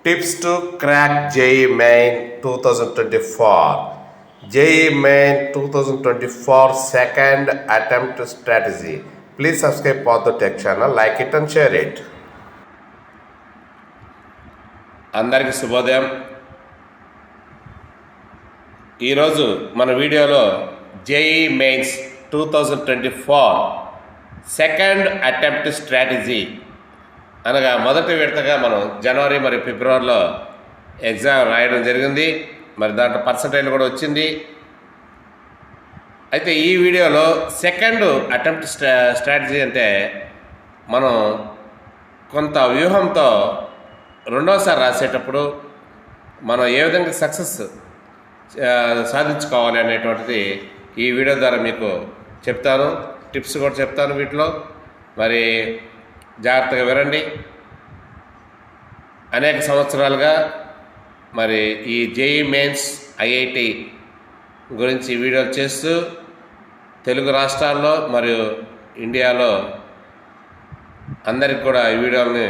Tips to crack JEE Main 2024. JEE Main 2024 second attempt strategy. Please subscribe for the tech channel, like it and share it. అందరికీ శుభోదయం. ఈరోజు మన వీడియోలో JEE Mains 2024 second attempt strategy అనగా మొదటి విడతగా మనం జనవరి మరియు ఫిబ్రవరిలో ఎగ్జామ్ రాయడం జరిగింది. మరి దాంట్లో పర్సంటేజ్ కూడా వచ్చింది. అయితే ఈ వీడియోలో సెకండ్ అటెంప్ట్ స్ట్రాటజీ అంటే మనం కొంత వ్యూహంతో రెండోసారి రాసేటప్పుడు మనం ఏ విధంగా సక్సెస్ సాధించుకోవాలి అనేటువంటిది ఈ వీడియో ద్వారా మీకు చెప్తాను. టిప్స్ కూడా చెప్తాను వీటిలో. మరి జాగ్రత్తగా వినండి. అనేక సంవత్సరాలుగా మరి ఈ JEE మెయిన్స్ IIT గురించి వీడియోలు చేస్తూ తెలుగు రాష్ట్రాల్లో మరియు ఇండియాలో అందరికి కూడా ఈ వీడియోని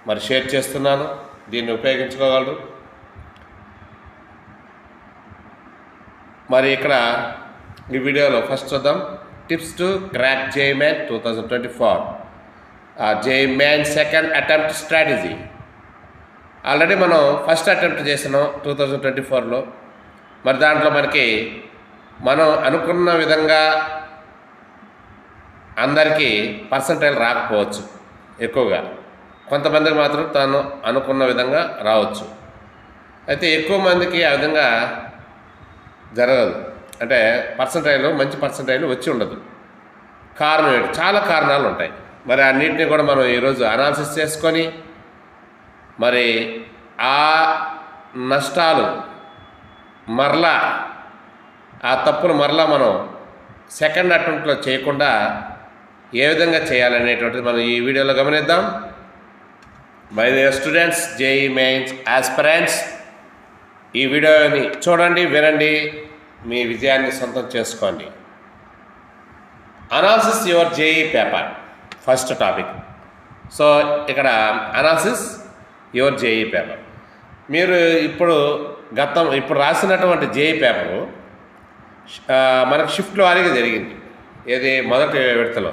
మరి షేర్ చేస్తున్నాను. దీన్ని ఉపయోగించుకోగలరు. మరి ఇక్కడ ఈ వీడియోలో ఫస్ట్ చూద్దాం. Tips to crack JEE main 2024. JEE main second attempt strategy. Already మనం ఫస్ట్ అటెంప్ట్ చేసినాం 2024లో. మరి దాంట్లో మనకి మనం అనుకున్న విధంగా అందరికీ పర్సంటైల్ రాకపోవచ్చు. ఎక్కువగా కొంతమందికి మాత్రం తాను అనుకున్న విధంగా రావచ్చు. అయితే ఎక్కువ మందికి ఆ విధంగా జరగదు. అంటే పర్సంటైల్ మంచి పర్సంటైల్ వచ్చి ఉండదు. కారణం ఏంటి? చాలా కారణాలు ఉంటాయి. మరి అన్నింటినీ కూడా మనం ఈరోజు అనాలిసిస్ చేసుకొని మరి ఆ నష్టాలు మరలా ఆ తప్పులు మరలా మనం సెకండ్ అటెంప్ట్లో చేయకుండా ఏ విధంగా చేయాలనేటువంటిది మనం ఈ వీడియోలో గమనిద్దాం. By the students, JEE mains aspirants, ఈ వీడియోని చూడండి, వినండి, మీ విజయాన్ని సొంతం చేసుకోండి. Analysis your JEE paper first topic. So ఇక్కడ అనాలిసిస్ యువర్ JEE పేపర్. మీరు ఇప్పుడు రాసినటువంటి JEE పేపరు మనకు షిఫ్ట్ వారీగా జరిగింది. ఏది మొదటి విడతలో,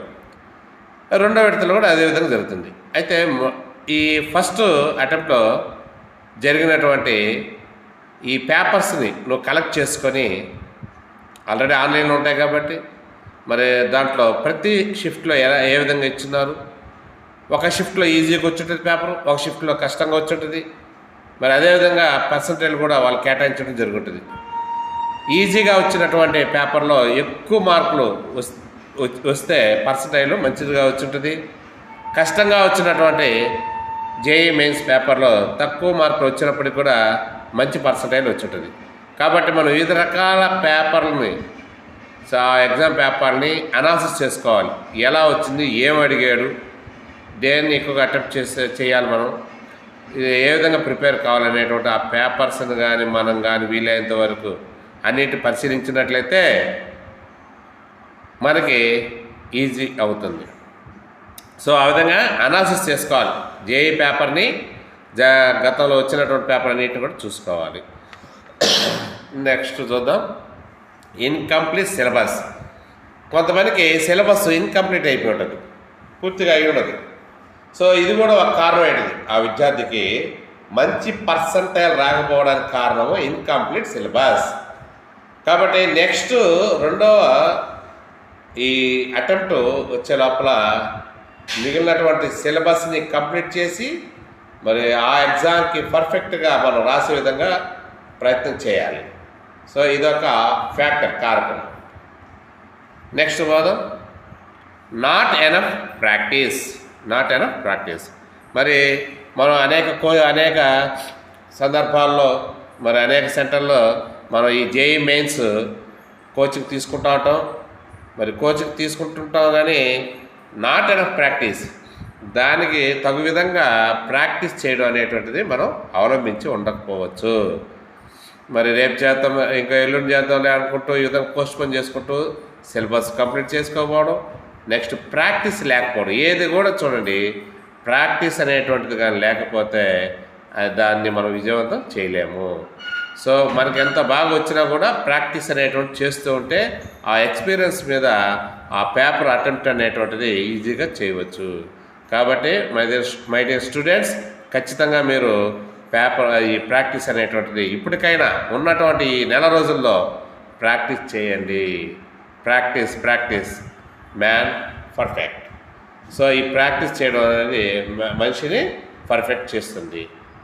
రెండో విడతలో కూడా అదే విధంగా జరుగుతుంది. అయితే ఈ ఫస్ట్ అటెంప్ట్లో జరిగినటువంటి ఈ పేపర్స్ని నువ్వు కలెక్ట్ చేసుకొని ఆల్రెడీ ఆన్లైన్లో ఉంటాయి కాబట్టి మరి దాంట్లో ప్రతి షిఫ్ట్లో ఏ విధంగా ఇచ్చినారు. ఒక షిఫ్ట్లో ఈజీగా వచ్చుంటుంది పేపర్, ఒక షిఫ్ట్లో కష్టంగా వచ్చుంటుంది. మరి అదేవిధంగా పర్సంటేజ్ కూడా వాళ్ళు కేటాయించడం జరుగుతుంది. ఈజీగా వచ్చినటువంటి పేపర్లో ఎక్కువ మార్కులు వస్తే పర్సంటేజ్ మంచిదిగా వచ్చుంటుంది. కష్టంగా వచ్చినటువంటి JEE మెయిన్స్ పేపర్లో తక్కువ మార్కులు వచ్చినప్పటికి కూడా మంచి పర్సంటేజ్ వచ్చుంటుంది. కాబట్టి మనం వివిధ రకాల పేపర్లని ఎగ్జామ్ పేపర్ని అనాలిసిస్ చేసుకోవాలి. ఎలా వచ్చింది, ఏం అడిగాడు, దేన్ని ఎక్కువగా అటెంప్ట్ చేయాలి, మనం ఏ విధంగా ప్రిపేర్ కావాలనేటువంటి ఆ పేపర్స్ని కానీ మనం కానీ వీలైనంత వరకు అన్నిటి పరిశీలించినట్లయితే మనకి ఈజీ అవుతుంది. సో ఆ విధంగా అనాలిసిస్ చేసుకోవాలి. JEE పేపర్ని గతంలో వచ్చినటువంటి పేపర్ అన్నిటిని కూడా చూసుకోవాలి. నెక్స్ట్ చూద్దాం. Incomplete syllabus. కొంతమందికి సిలబస్ ఇన్కంప్లీట్ అయిపోయి ఉంటుంది, పూర్తిగా అయి ఉండదు. సో ఇది కూడా ఒక కారణం ఏంటిది, ఆ విద్యార్థికి మంచి పర్సంటైల్ రాకపోవడానికి కారణము ఇన్కంప్లీట్ సిలబస్. కాబట్టి నెక్స్ట్ రెండవ ఈ అటెంప్ట్ వచ్చే లోపల మిగిలినటువంటి సిలబస్ని కంప్లీట్ చేసి మరి ఆ ఎగ్జామ్కి పర్ఫెక్ట్గా మనం రాసే విధంగా ప్రయత్నం చేయాలి. సో ఇదొక ఫ్యాక్టర్, కారకం. నెక్స్ట్ పోదాం. Not enough practice. మరి మనం అనేక సందర్భాల్లో మరి అనేక సెంటర్లో మనం ఈ JEE మెయిన్స్ కోచింగ్ తీసుకుంటూ ఉంటాం. మరి కోచింగ్ తీసుకుంటుంటాం కానీ నాట్ ఎనఫ్ ప్రాక్టీస్, దానికి తగు విధంగా ప్రాక్టీస్ చేయడం అనేటువంటిది మనం అవలంబించి ఉండకపోవచ్చు. మరి రేపు చేద్దాం, ఇంకా ఎల్లుండి చేద్దాంలే అనుకుంటూ ఈ విధంగా పోస్ట్పోన్ చేసుకుంటూ సిలబస్ కంప్లీట్ చేసుకోకపోవడం, నెక్స్ట్ ప్రాక్టీస్ లేకపోవడం. ఏది కూడా చూడండి, ప్రాక్టీస్ అనేటువంటిది కానీ లేకపోతే దాన్ని మనం విజయవంతం చేయలేము. సో మనకి ఎంత బాగా వచ్చినా కూడా ప్రాక్టీస్ అనేటువంటి చేస్తూ ఉంటే ఆ ఎక్స్పీరియన్స్ మీద ఆ పేపర్ అటెంప్ట్ అనేటువంటిది ఈజీగా చేయవచ్చు. కాబట్టి మై డియర్ స్టూడెంట్స్, ఖచ్చితంగా మీరు ఈ ప్రాక్టీస్ అనేటువంటిది ఇప్పటికైనా ఉన్నటువంటి ఈ నెల రోజుల్లో ప్రాక్టీస్ చేయండి. Practice man perfect. సో ఈ ప్రాక్టీస్ చేయడం అనేది మనిషిని పర్ఫెక్ట్ చేస్తుంది.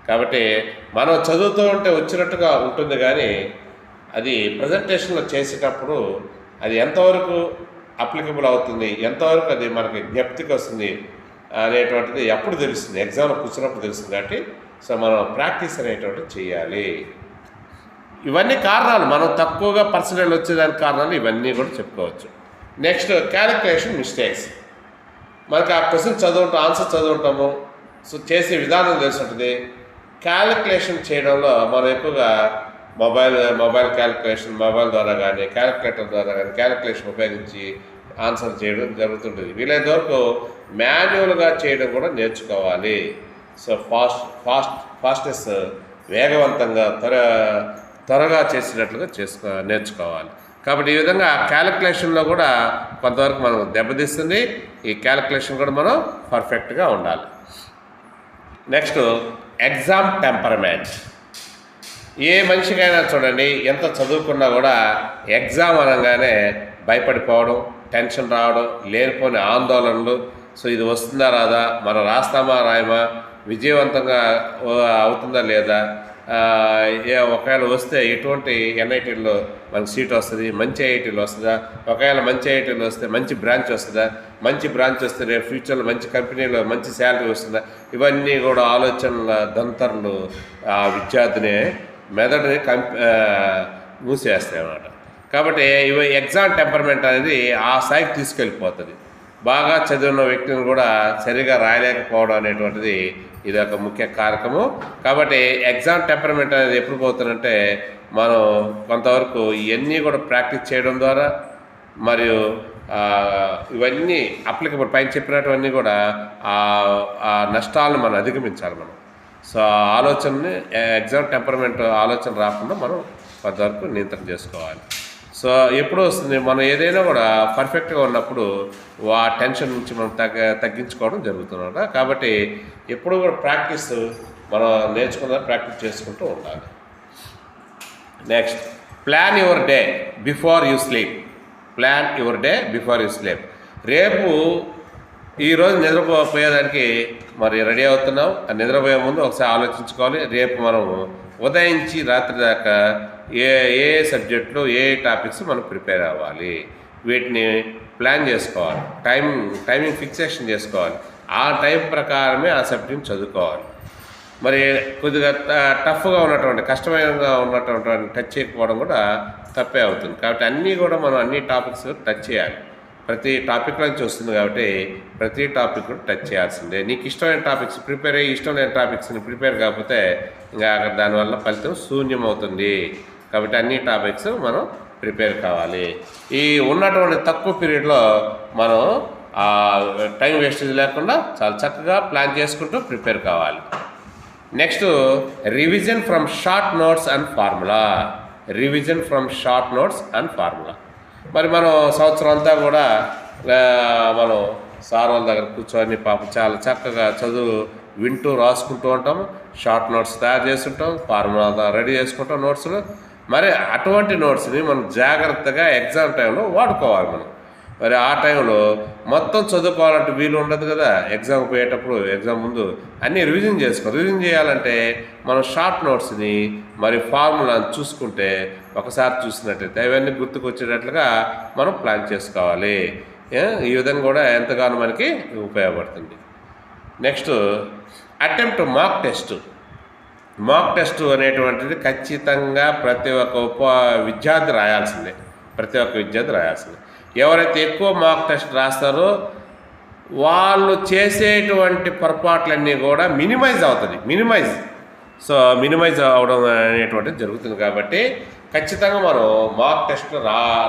కాబట్టి మనం చదువుతూ ఉంటే వచ్చినట్టుగా ఉంటుంది, కానీ అది ప్రజెంటేషన్లో చేసేటప్పుడు అది ఎంతవరకు అప్లికబుల్ అవుతుంది, ఎంతవరకు అది మనకి జ్ఞప్తికి వస్తుంది అనేటువంటిది ఎప్పుడు తెలుస్తుంది, ఎగ్జామ్లో కూర్చున్నప్పుడు తెలుస్తుంది. కాబట్టి సో మనం ప్రాక్టీస్ అనేటువంటిది చేయాలి. ఇవన్నీ కారణాలు, మనం తక్కువగా పర్సెంటేజ్ వచ్చేదానికి కారణాలు ఇవన్నీ కూడా చెప్పుకోవచ్చు. Next calculation mistakes. మనకి ఆ క్వశ్చన్ చదువుతాం, ఆన్సర్ చదువుతాము, సో చేసే విధానం తెలిసి ఉంటుంది. క్యాలిక్యులేషన్ చేయడంలో మనం ఎక్కువగా మొబైల్ క్యాలిక్యులేషన్, మొబైల్ ద్వారా కానీ క్యాలిక్యులేటర్ ద్వారా కానీ క్యాలిక్యులేషన్ ఉపయోగించి ఆన్సర్ చేయడం జరుగుతుంటుంది. వీలైనంత వరకు మాన్యువల్గా చేయడం కూడా నేర్చుకోవాలి. సో ఫాస్టెస్ వేగవంతంగా త్వరగా చేసినట్లుగా నేర్చుకోవాలి. కాబట్టి ఈ విధంగా క్యాలిక్యులేషన్లో కూడా కొంతవరకు మనం దెబ్బతీస్తుంది. ఈ క్యాలిక్యులేషన్ కూడా మనం పర్ఫెక్ట్గా ఉండాలి. Next exam temperament. ఏ మనిషికైనా చూడండి, ఎంత చదువుకున్నా కూడా ఎగ్జామ్ అనగానే భయపడిపోవడం, టెన్షన్ రావడం, లేనిపోని ఆందోళనలు. సో ఇది వస్తుందా రాదా, మనం రాస్తామా రాయమా, విజయవంతంగా అవుతుందా లేదా, ఒకవేళ వస్తే ఎటువంటి ఎన్ఐటీలో మనకు సీట్ వస్తుంది, మంచి ఐఐటీలో వస్తుందా, ఒకవేళ మంచి ఐఐటీలో వస్తే మంచి బ్రాంచ్ వస్తుందా, మంచి బ్రాంచ్ వస్తే రేపు ఫ్యూచర్లో మంచి కంపెనీలో మంచి శాలరీ వస్తుందా, ఇవన్నీ కూడా ఆలోచనల దంతర్లు ఆ విద్యార్థిని మెదడుని మూసేస్తాయి అన్నమాట. కాబట్టి ఇవి ఎగ్జామ్ టెంపర్మెంట్ అనేది ఆ స్థాయికి తీసుకెళ్ళిపోతుంది. బాగా చదివిన వ్యక్తిని కూడా సరిగా రాయలేకపోవడం అనేటువంటిది ఇది ఒక ముఖ్య కారకము. కాబట్టి ఎగ్జామ్ టెంపర్మెంట్ అనేది ఎప్పుడు పోతుందంటే మనం కొంతవరకు ఇవన్నీ కూడా ప్రాక్టీస్ చేయడం ద్వారా, మరియు ఇవన్నీ అప్లికబుల్ పైన చెప్పినటువన్నీ కూడా ఆ నష్టాలను మనం అధిగమించాలి. మనం సో ఆలోచనని ఎగ్జామ్ టెంపర్మెంట్ ఆలోచన రాకుండా మనం కొంతవరకు నియంత్రణ చేసుకోవాలి. సో ఎప్పుడు వస్తుంది, మనం ఏదైనా కూడా పర్ఫెక్ట్గా ఉన్నప్పుడు ఆ టెన్షన్ నుంచి మనం తగ్గించుకోవడం జరుగుతుంది. కాబట్టి ఎప్పుడు కూడా ప్రాక్టీస్ మనం నేర్చుకున్న ప్రాక్టీస్ చేసుకుంటూ ఉండాలి. Next plan your day before you sleep. Plan your day before you sleep. రేపు ఈరోజు నిద్రపోయేదానికి మరి రెడీ అవుతున్నాం, నిద్రపోయే ముందు ఒకసారి ఆలోచించుకోవాలి. రేపు మనం ఉదయించి రాత్రి దాకా ఏ సబ్జెక్టులు ఏ టాపిక్స్ మనం ప్రిపేర్ అవ్వాలి, వీటిని ప్లాన్ చేసుకోవాలి. టైమింగ్ ఫిక్సేషన్ చేసుకోవాలి. ఆ టైం ప్రకారమే ఆ సబ్జెక్ట్ని చదువుకోవాలి. మరి కొద్దిగా టఫ్గా ఉన్నటువంటి కష్టమైనగా ఉన్నటువంటి టచ్ చేయకపోవడం కూడా తప్పే అవుతుంది. కాబట్టి అన్నీ కూడా మనం అన్ని టాపిక్స్ టచ్ చేయాలి. ప్రతి టాపిక్ నుంచి వస్తుంది కాబట్టి ప్రతి టాపిక్ కూడా టచ్ చేయాల్సిందే. నీకు ఇష్టమైన టాపిక్స్ ప్రిపేర్ అయ్యి ఇష్టం లేని టాపిక్స్ని ప్రిపేర్ కాకపోతే ఇంకా దానివల్ల ఫలితం శూన్యం అవుతుంది. కాబట్టి అన్ని టాపిక్స్ మనం ప్రిపేర్ కావాలి. ఈ ఉన్నటువంటి తక్కువ పీరియడ్లో మనం టైం వేస్టేజ్ లేకుండా చాలా చక్కగా ప్లాన్ చేసుకుంటూ ప్రిపేర్ కావాలి. Next revision from short notes and formula. Revision from short notes and formula. మరి మనం సంవత్సరం అంతా కూడా మనం సార్ వాళ్ళ దగ్గర కూర్చొని పాపం చాలా చక్కగా చదువు వింటూ రాసుకుంటూ ఉంటాము, షార్ట్ నోట్స్ తయారు చేసుకుంటాం, ఫార్ములా రెడీ చేసుకుంటాం నోట్స్లు. మరి అటువంటి నోట్స్ని మనం జాగ్రత్తగా ఎగ్జామ్ టైంలో వాడుకోవాలి. మనం మరి ఆ టైంలో మొత్తం చదువుకోవాలంటే వీలు ఉండదు కదా. ఎగ్జామ్ పోయేటప్పుడు ఎగ్జామ్ ముందు అన్నీ రివిజన్ రివిజన్ చేయాలంటే మనం షార్ట్ నోట్స్ని మరి ఫార్ములాని చూసుకుంటే ఒకసారి చూసినట్టయితే అవన్నీ గుర్తుకొచ్చేటట్లుగా మనం ప్లాన్ చేసుకోవాలి. ఈ విధంగా కూడా ఎంతగానో మనకి ఉపయోగపడుతుంది. Next attempt mock test. Mock test అనేటువంటిది ఖచ్చితంగా ప్రతి ఒక్క విద్యార్థి రాయాల్సిందే. ప్రతి ఒక్క విద్యార్థి రాయాల్సిందే. ఎవరైతే ఎక్కువ మాక్ టెస్ట్ రాస్తారో వాళ్ళు చేసేటువంటి పొరపాట్లన్నీ కూడా మినిమైజ్ అవుతుంది. మినిమైజ్ అవడం అనేటువంటిది జరుగుతుంది. కాబట్టి ఖచ్చితంగా మనం మాక్ టెస్ట్లు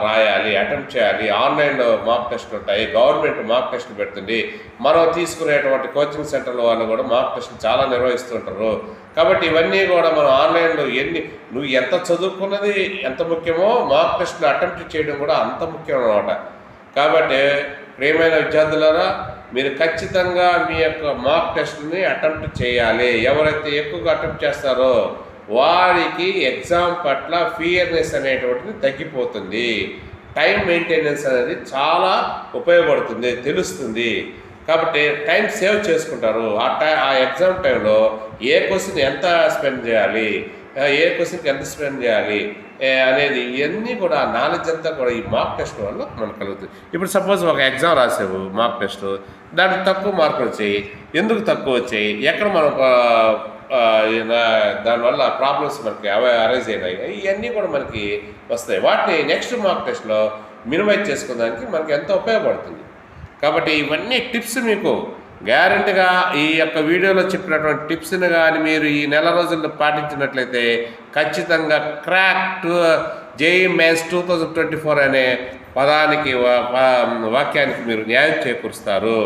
రాయాలి, అటెంప్ట్ చేయాలి. ఆన్లైన్లో మాక్ టెస్ట్లు ఉంటాయి, గవర్నమెంట్ మాక్ టెస్ట్లు పెడుతుంది, మనం తీసుకునేటువంటి కోచింగ్ సెంటర్ల వాళ్ళు కూడా మాక్ టెస్ట్లు చాలా నిర్వహిస్తుంటారు. కాబట్టి ఇవన్నీ కూడా మనం ఆన్లైన్లో నువ్వు ఎంత చదువుకున్నది ఎంత ముఖ్యమో మాక్ టెస్ట్లు అటెంప్ట్ చేయడం కూడా అంత ముఖ్యం అన్నమాట. కాబట్టి ప్రియమైన విద్యార్థులారా, మీరు ఖచ్చితంగా మీ యొక్క మాక్ టెస్ట్ని అటెంప్ట్ చేయాలి. ఎవరైతే ఎక్కువగా అటెంప్ట్ చేస్తారో వారికి ఎగ్జామ్ పట్ల ఫియర్నెస్ అనేటువంటిది తగ్గిపోతుంది. టైం మెయింటెనెన్స్ అనేది చాలా ఉపయోగపడుతుంది, తెలుస్తుంది. కాబట్టి టైం సేవ్ చేసుకుంటారు. ఆ ఎగ్జామ్ టైంలో ఏ క్వశ్చన్ ఎంత స్పెండ్ చేయాలి, ఏ క్వశ్చన్కి ఎంత స్పెండ్ చేయాలి అనేది ఇవన్నీ కూడా నాలెడ్జ్ అంతా కూడా ఈ మాక్ టెస్ట్ వల్ల మనకు కలుగుతుంది. ఇప్పుడు సపోజ్ ఒక ఎగ్జామ్ రాసావు మాక్ టెస్ట్, దానికి తక్కువ మార్కులు వచ్చాయి. ఎందుకు తక్కువ వచ్చాయి, ఎక్కడ మనం దానివల్ల ప్రాబ్లమ్స్ మనకి అరైజ్ అయినాయి, ఇవన్నీ కూడా మనకి వస్తాయి. వాటిని నెక్స్ట్ మాక్ టెస్ట్లో మినిమైజ్ చేసుకోవడానికి మనకి ఎంతో ఉపయోగపడుతుంది. కాబట్టి ఇవన్నీ టిప్స్ మీకు గ్యారెంటీగా ఈ యొక్క వీడియోలో చెప్పినటువంటి టిప్స్ని కానీ మీరు ఈ నెల రోజుల్లో పాటించినట్లయితే ఖచ్చితంగా క్రాక్ జేఈ మెయిన్స్ 2024 అనే పదానికి వాక్యానికి మీరు న్యాయం చేకూరుస్తారు.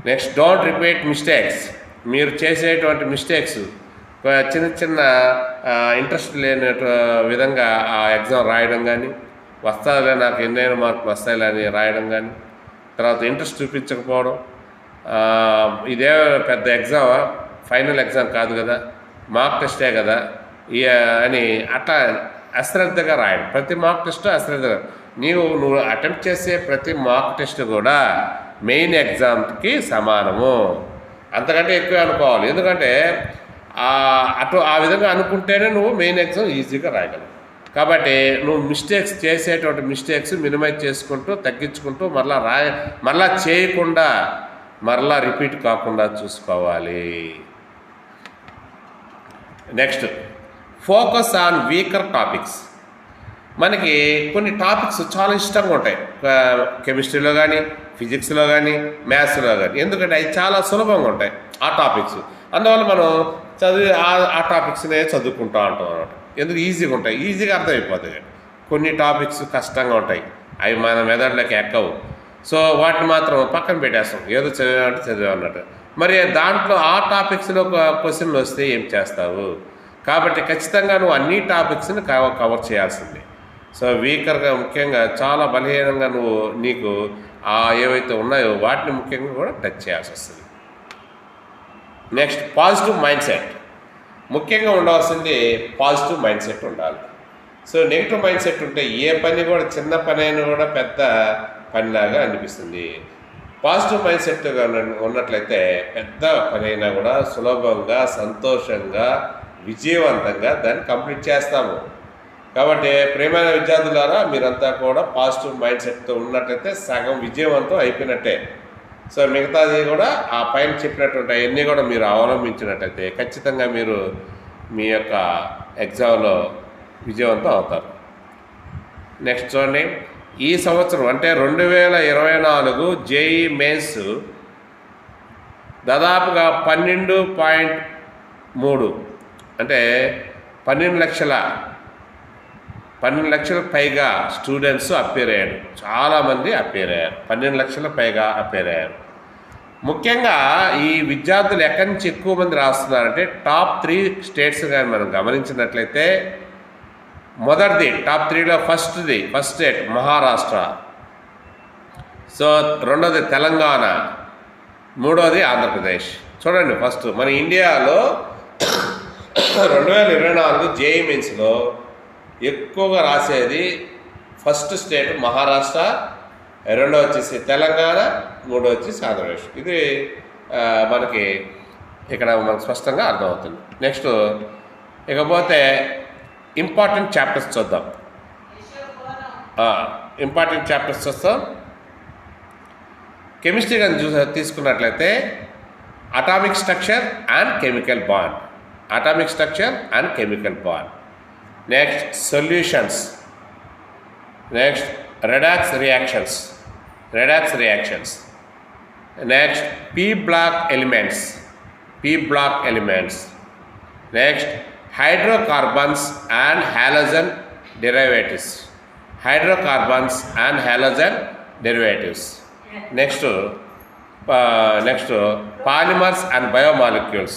Next, don't repeat mistakes. మీరు చేసేటువంటి మిస్టేక్స్ చిన్న చిన్న ఇంట్రెస్ట్ లేని విధంగా ఆ ఎగ్జామ్ రాయడం కానీ, వస్తాయిలే నాకు ఎన్నైనా మార్కులు వస్తాయిలే అని రాయడం కానీ, తర్వాత ఇంట్రెస్ట్ చూపించకపోవడం, ఇదే పెద్ద ఎగ్జామా, ఫైనల్ ఎగ్జామ్ కాదు కదా, మార్క్ టెస్టే కదా అని అట్లా అశ్రద్ధగా రాయడం. ప్రతి మార్క్ టెస్ట్ అశ్రద్ధగా, నువ్వు అటెంప్ట్ చేసే ప్రతి మార్క్ టెస్ట్ కూడా మెయిన్ ఎగ్జామ్కి సమానము, అంతకంటే ఎక్కువ అనుకోవాలి. ఎందుకంటే ఆ విధంగా అనుకుంటేనే నువ్వు మెయిన్ ఎగ్జామ్ ఈజీగా రాయగలవు. కాబట్టి నువ్వు చేసేటువంటి మిస్టేక్స్ మినిమైజ్ చేసుకుంటూ తగ్గించుకుంటూ మరలా చేయకుండా మరలా రిపీట్ కాకుండా చూసుకోవాలి. Next, focus on weaker topics. మనకి కొన్ని టాపిక్స్ చాలా ఇష్టంగా ఉంటాయి, కెమిస్ట్రీలో కానీ, ఫిజిక్స్లో కానీ, మ్యాథ్స్లో కానీ. ఎందుకంటే అవి చాలా సులభంగా ఉంటాయి ఆ టాపిక్స్. అందువల్ల మనం ఆ టాపిక్స్నే చదువుకుంటూ ఉంటాం అన్నమాట. ఎందుకు ఈజీగా ఉంటాయి, ఈజీగా అర్థమైపోతాయి. కొన్ని టాపిక్స్ కష్టంగా ఉంటాయి, అవి మన మెదడులోకి ఎక్కవు. సో వాటిని మాత్రం పక్కన పెట్టేస్తాం, ఏదో చదివామన్నట్టు. మరి దాంట్లో ఆ టాపిక్స్లో క్వశ్చన్లు వస్తే ఏం చేస్తావు? కాబట్టి ఖచ్చితంగా నువ్వు అన్ని టాపిక్స్ని కవర్ చేయాల్సిందే. సో వీకర్గా ముఖ్యంగా చాలా బలహీనంగా నీకు ఏవైతే ఉన్నాయో వాటిని ముఖ్యంగా కూడా టచ్ చేయాల్సి వస్తుంది. Next, positive mind set. ముఖ్యంగా ఉండవలసింది పాజిటివ్ మైండ్ సెట్ ఉండాలి. సో నెగిటివ్ మైండ్ సెట్ ఉంటే ఏ పని కూడా చిన్న పని అయినా కూడా పెద్ద పనిలాగా అనిపిస్తుంది. పాజిటివ్ మైండ్ సెట్గా ఉన్నట్లయితే పెద్ద పని అయినా కూడా సులభంగా, సంతోషంగా, విజయవంతంగా దాన్ని కంప్లీట్ చేస్తాము. కాబట్టి ప్రియమైన విద్యార్థులారా, మీరంతా కూడా పాజిటివ్ మైండ్ సెట్తో ఉన్నట్లయితే సగం విజయవంతం అయిపోయినట్టే. సో మిగతాది కూడా ఆ పైన చెప్పినటువంటి అవన్నీ కూడా మీరు అవలంబించినట్లయితే ఖచ్చితంగా మీరు మీ యొక్క ఎగ్జామ్లో విజయవంతం అవుతారు. నెక్స్ట్ చూడండి, ఈ సంవత్సరం అంటే 2024 జేఈ మెయిన్స్ దాదాపుగా 12.3 అంటే 12 లక్షల పైగా స్టూడెంట్స్ అపేర్ అయ్యారు. చాలామంది అపేర్ అయ్యారు, 12 లక్షల పైగా అపేర్ అయ్యారు. ముఖ్యంగా ఈ విద్యార్థులు ఎక్కడి నుంచి ఎక్కువ మంది రాస్తున్నారంటే టాప్ 3 స్టేట్స్ కానీ మనం గమనించినట్లయితే, మొదటిది టాప్ 3లో ఫస్ట్ స్టేట్ మహారాష్ట్ర, సో రెండోది తెలంగాణ, మూడోది ఆంధ్రప్రదేశ్. చూడండి, ఫస్ట్ మన ఇండియాలో 2024 జేఈ మెయిన్స్లో ఎక్కువగా రాసేది ఫస్ట్ స్టేట్ మహారాష్ట్ర, రెండో వచ్చేసి తెలంగాణ, మూడో వచ్చేసి ఆంధ్రప్రదేశ్. ఇది మనకి ఇక్కడ మనకు స్పష్టంగా అర్థమవుతుంది. నెక్స్ట్, ఇకపోతే ఇంపార్టెంట్ చాప్టర్స్ చూద్దాం. ఇంపార్టెంట్ చాప్టర్స్ చూస్తాం. కెమిస్ట్రీ కానీ తీసుకున్నట్లయితే atomic structure and chemical bond, atomic structure and chemical bond. Next, solutions. Next, redox reactions. Next, p block elements. Next, hydrocarbons and halogen derivatives. Hydrocarbons and halogen derivatives. Next, polymers and biomolecules.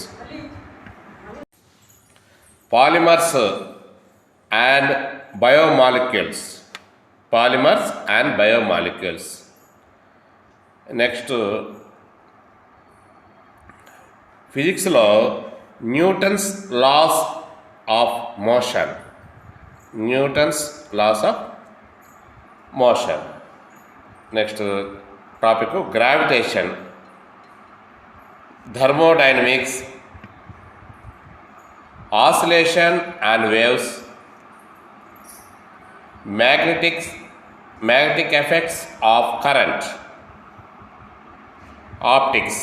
Polymers and biomolecules. Polymers and biomolecules. Next, ఫిజిక్స్లో Newton's laws of motion. Newton's laws of motion. Next topic gravitation, thermodynamics, oscillation and waves, magnetic effects of current, optics.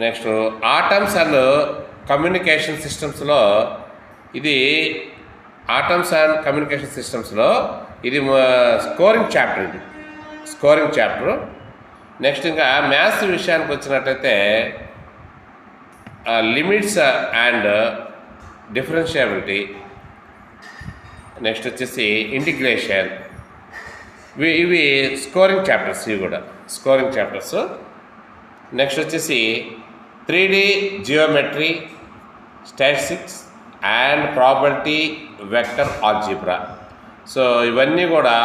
Next atoms and communication సిస్టమ్స్లో ఇది ఇది scoring chapter. Next ఇంకా maths విషయానికి వచ్చినట్లయితే limits and differentiability. Next వచ్చేసి integration. ఇవి scoring chapters. ఇవి కూడా స్కోరింగ్ చాప్టర్స్. నెక్స్ట్ వచ్చేసి 3D geometry, statistics and probability vector algebra. So ఇవన్నీ కూడా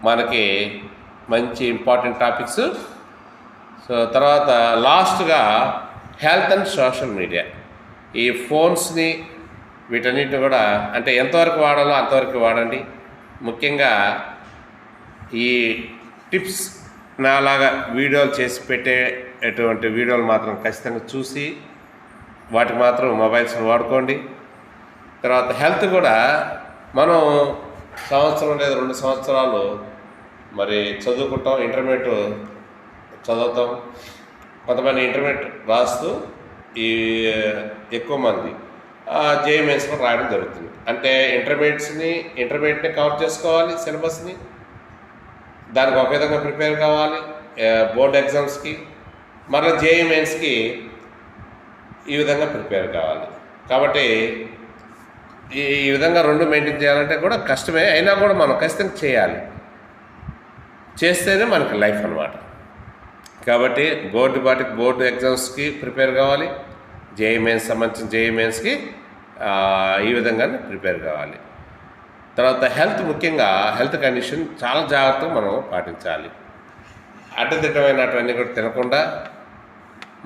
మనకి మంచి ఇంపార్టెంట్ టాపిక్స్. సో తర్వాత లాస్ట్గా హెల్త్ అండ్ సోషల్ మీడియా. ఈ ఫోన్స్ని వీటన్నిటిని కూడా అంటే ఎంతవరకు వాడాలో అంతవరకు వాడండి. ముఖ్యంగా ఈ టిప్స్ నాలాగా వీడియోలు చేసి పెట్టేటువంటి వీడియోలు మాత్రం ఖచ్చితంగా చూసి వాటికి మాత్రం మొబైల్స్ వాడుకోండి. తర్వాత హెల్త్ కూడా మనం సంవత్సరం లేదా 2 సంవత్సరాలు మరి చదువుకుంటాం, ఇంటర్మీడియట్ చదువుతాం. కొంతమంది ఇంటర్మీడియట్ రాస్తూ ఈ ఎక్కువ మంది జేఈఈ మెయిన్స్ కూడా రాయడం జరుగుతుంది. అంటే ఇంటర్మీడియట్ని కవర్ చేసుకోవాలి, సిలబస్ని దానికి ఒక విధంగా ప్రిపేర్ కావాలి బోర్డ్ ఎగ్జామ్స్కి, మరలా జేఈఈ మెయిన్స్కి ఈ విధంగా ప్రిపేర్ కావాలి. కాబట్టి ఈ విధంగా 2 మెయింటైన్ చేయాలంటే కూడా కష్టమే, అయినా కూడా మనం ఖచ్చితంగా చేయాలి. చేస్తేనే మనకి లైఫ్ అన్నమాట. కాబట్టి బోర్డు ఎగ్జామ్స్కి ప్రిపేర్ కావాలి, జేఈఈ మెయిన్స్ సంబంధించిన జేఈఈ మెయిన్స్కి ఈ విధంగానే ప్రిపేర్ కావాలి. తర్వాత హెల్త్, ముఖ్యంగా హెల్త్ కండిషన్ చాలా జాగ్రత్తగా మనం పాటించాలి. అడ్డదిడ్డమైనటువన్నీ కూడా తినకుండా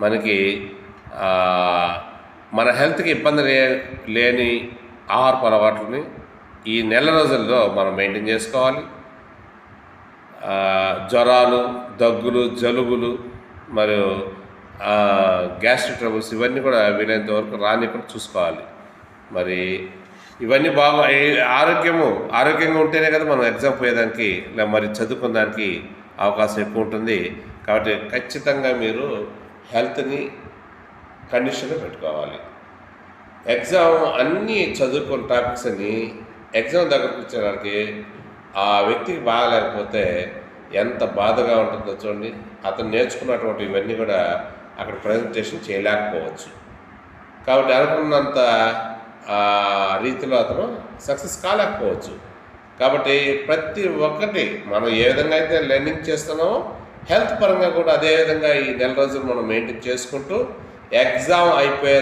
మనకి మన హెల్త్కి ఇబ్బంది లేని ఆహారపు అలవాట్లని ఈ నెల రోజుల్లో మనం మెయింటైన్ చేసుకోవాలి. జ్వరాలు, దగ్గులు, జలుబులు మరియు గ్యాస్ట్రిక్ ట్రబుల్స్ ఇవన్నీ కూడా వీలైనంత వరకు రానికుండా చూసుకోవాలి. మరి ఇవన్నీ ఆరోగ్యంగా ఉంటేనే కదా మనం ఎగ్జామ్ పోయేదానికి మరి చదువుకోవడానికి అవకాశం ఎక్కువ ఉంటుంది. కాబట్టి ఖచ్చితంగా మీరు హెల్త్ని కండిషన్లో పెట్టుకోవాలి. ఎగ్జామ్ అన్నీ చదువుకున్న టాపిక్స్ అని ఎగ్జామ్ దగ్గరకు వచ్చేదానికి ఆ వ్యక్తికి బాగాలేకపోతే ఎంత బాధగా ఉంటుందో చూడండి. అతను నేర్చుకున్నటువంటి ఇవన్నీ కూడా అక్కడ ప్రజెంటేషన్ చేయలేకపోవచ్చు. కాబట్టి అనుకున్నంత రీతిలో అతను సక్సెస్ కాలేకపోవచ్చు. కాబట్టి ప్రతి ఒక్కటి మనం ఏ విధంగా అయితే లెర్నింగ్ చేస్తున్నామో హెల్త్ పరంగా కూడా అదే విధంగా ఈ నెల రోజులు మనం మెయింటైన్ చేసుకుంటూ ఎగ్జామ్ అయిపోయే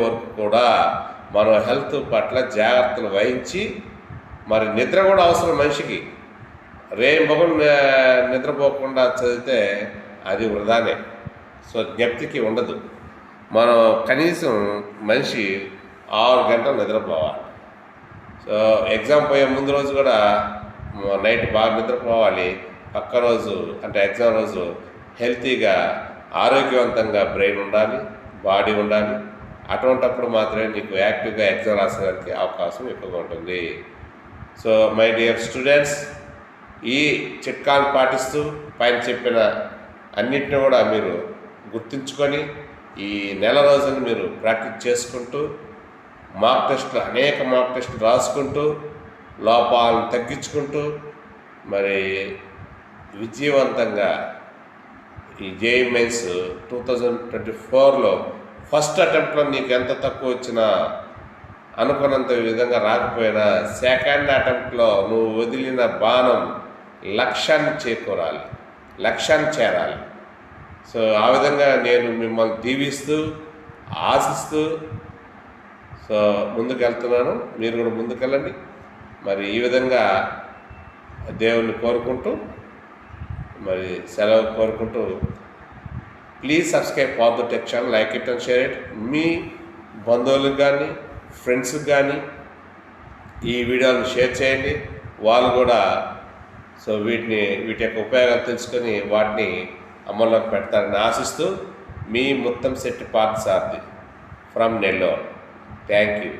వరకు కూడా మనం హెల్త్ పట్ల జాగ్రత్తలు వహించి, మరి నిద్ర కూడా అవసరం మనిషికి. రేయింబగం నిద్రపోకుండా చదివితే అది వృధానే. సో జ్ఞప్తికి ఉండదు. మనం కనీసం మనిషి 6 గంటలు నిద్రపోవాలి. సో ఎగ్జామ్ పోయే ముందు రోజు కూడా నైట్ బాగా నిద్రపోవాలి. పక్క రోజు అంటే ఎగ్జామ్ రోజు హెల్తీగా ఆరోగ్యవంతంగా బ్రెయిన్ ఉండాలి, బాడీ ఉండాలి. అటువంటప్పుడు మాత్రమే నీకు యాక్టివ్గా ఎగ్జామ్ రాసేదానికి అవకాశం ఎక్కువగా ఉంటుంది. సో మై డియర్ స్టూడెంట్స్, ఈ చిట్కాలు పాటిస్తూ పైన చెప్పిన అన్నింటినీ కూడా మీరు గుర్తుంచుకొని ఈ నెల రోజులు మీరు ప్రాక్టీస్ చేసుకుంటూ అనేక మాక్ టెస్టులు రాసుకుంటూ లోపాలను తగ్గించుకుంటూ మరి విజయవంతంగా ఈ జేఈ మెయిన్స్ 2024లో ఫస్ట్ అటెంప్ట్లో నీకు ఎంత తక్కువ వచ్చినా అనుకున్నంత విధంగా రాకపోయినా సెకండ్ అటెంప్ట్లో నువ్వు వదిలిన బాణం లక్ష్యాన్ని చేకూరాలి, లక్ష్యాన్ని చేరాలి. సో ఆ విధంగా నేను మిమ్మల్ని దీవిస్తూ ఆశిస్తూ సో ముందుకు వెళ్తున్నాను. మీరు కూడా ముందుకెళ్ళండి. మరి ఈ విధంగా దేవుణ్ణి కోరుకుంటూ మరి సెలవు కోరుకుంటూ please subscribe for the tech channel, like it and share it. మీ బంధువులకు కానీ ఫ్రెండ్స్కి కానీ ఈ వీడియోని షేర్ చేయండి. వాళ్ళు కూడా సో వీటి యొక్క ఉపయోగాలు తెలుసుకొని వాటిని అమల్లోకి పెడతారని ఆశిస్తూ మీ Muttamsetti Parthasarathi from Nellore. Thank you.